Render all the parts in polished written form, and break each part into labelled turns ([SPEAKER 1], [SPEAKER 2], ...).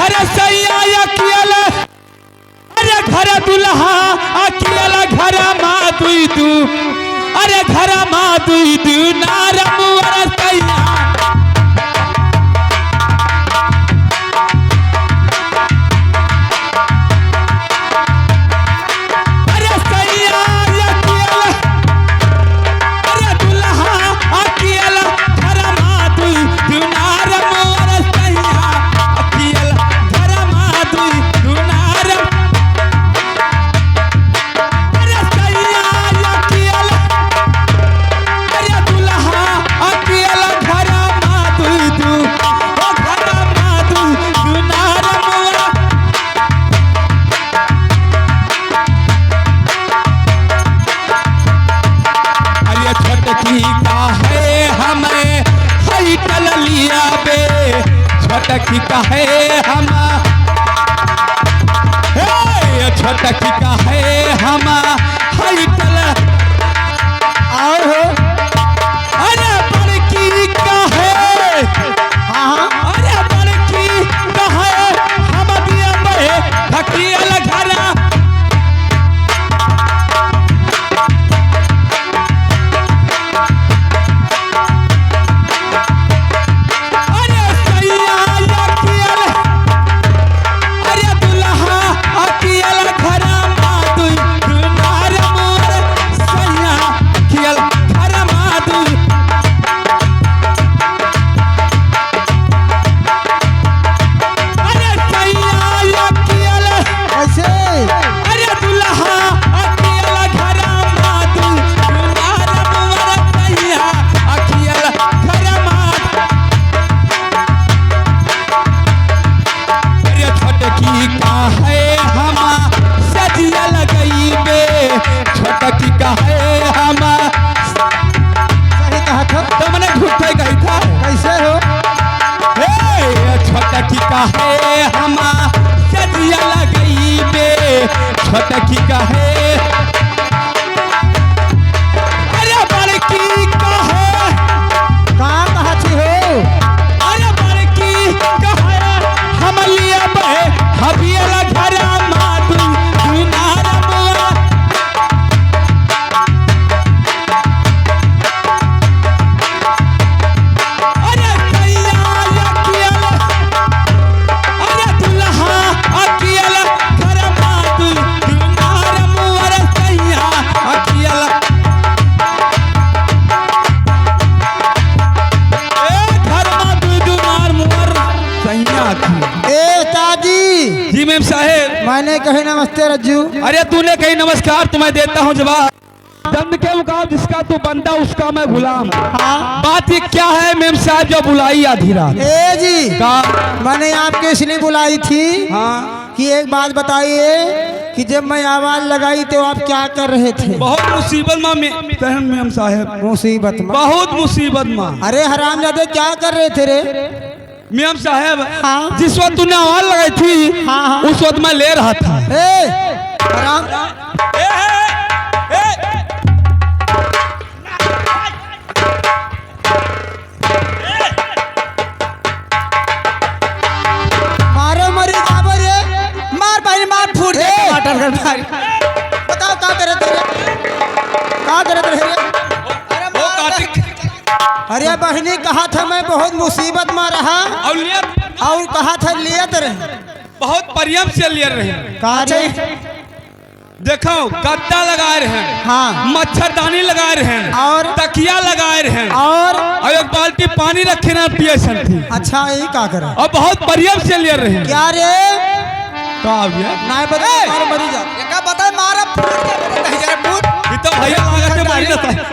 [SPEAKER 1] घर सैया अकेला, अरे घर दुल्हा अकेला, घर माँ दुई दू, अरे घर माँ दुई दू नारम सैया। छोटकी का है हम, छोटकी का है हम हाइटल, आओ अरे बड़की का है, हाँ अरे बड़की का है हम दिया में ढकियल घर। छोटकी का है हम, सही कहा था तो मैंने झूठे कही था, कैसे हो छोटकी का है हम सजिया लगई बे, छोटकी का है अरे बड़की का है, कहाँ कहा थी हो, अरे बड़की का है हम लिया बे हबियल घर मातू नारा मोरा। जी मैम साहेब, मैंने कही नमस्ते रज्जू। अरे तूने कही नमस्कार, तुम्हें देता हूँ जवाब। चंद के मुकाम जिसका तू बनता उसका मैं गुलाम। हाँ? बात ये क्या है मैम साहब जो बुलाई आधी रात? ए जी का मैंने आपके इसलिए बुलाई थी, हाँ? कि एक बात बताइए कि जब मैं आवाज लगाई तो आप क्या कर रहे थे? बहुत मुसीबत में मैम साहब, मुसीबत में, बहुत मुसीबत में। अरे हरामजादे क्या कर रहे थे रे मियां साहब? हाँ? जिस वक्त तूने आवाज लगाई थी, हाँ, हाँ। उस वक्त मैं ले रहा था। मारो मरी जाबो रे, मार भाई मार, फूट दे टमाटर का भाई। बताओ क्या करे थे, क्या करे थे? अरे बहनी कहा था मैं बहुत मुसीबत में रहा, और कहा था लियत रहे, बहुत परियम से लिए रहे। देखो गद्दा लगाए रहे हैं, हाँ, मच्छरदानी लगाए रहे हैं, और तकिया लगाए रहे हैं, और एक बाल्टी पानी रखे ना पिए थी। अच्छा यही क्या करे, और बहुत परियम से लिए रहे। क्या रे नहीं बता मरी जा, क्या बता मारा तो भैया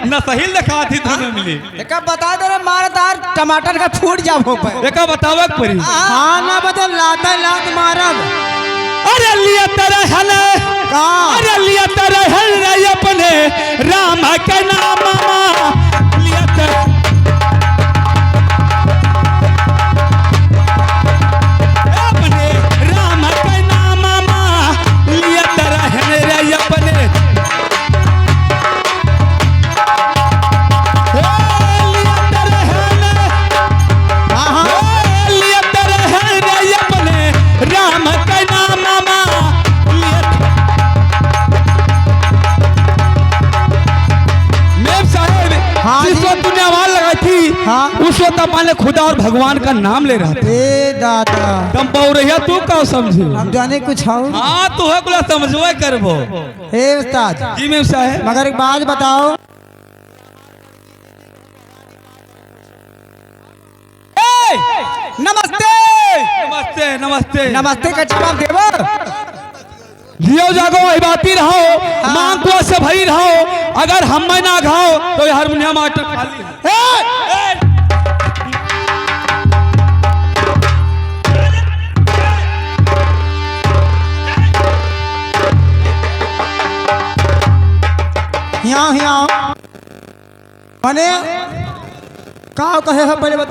[SPEAKER 1] न सही लिखा थी तुम्हें मिली। एक बता दे मारदार टमाटर का फूट जाओ पे, एक बतावा परी। हाँ ना बदल लाता लात मारब। अरे लिया तरह हले का, अरे लिया तरह रे अपने राम के नाम लिया तरह, अपने राम के नाम लिया तरह रे अपने, मैंने खुदा और भगवान का नाम ले रहा था।
[SPEAKER 2] ए दादा
[SPEAKER 1] तुम पौरैया तू का समझे
[SPEAKER 2] हम जाने कुछ हो।
[SPEAKER 1] हाँ तू है कुला समझवे करबो।
[SPEAKER 2] हे उस्ताद
[SPEAKER 1] जी मेम साहब
[SPEAKER 2] मगर एक बात बताओ। नमस्ते
[SPEAKER 1] नमस्ते नमस्ते
[SPEAKER 2] नमस्ते का जवाब देवो।
[SPEAKER 1] जियो जागो वही बाती रहो मांग को से भरी रहो अगर हम में ना खाओ तो ये हारमोनियम आटा खाली है।
[SPEAKER 2] यहाँ यहाँ मने का कहे है पहले बता।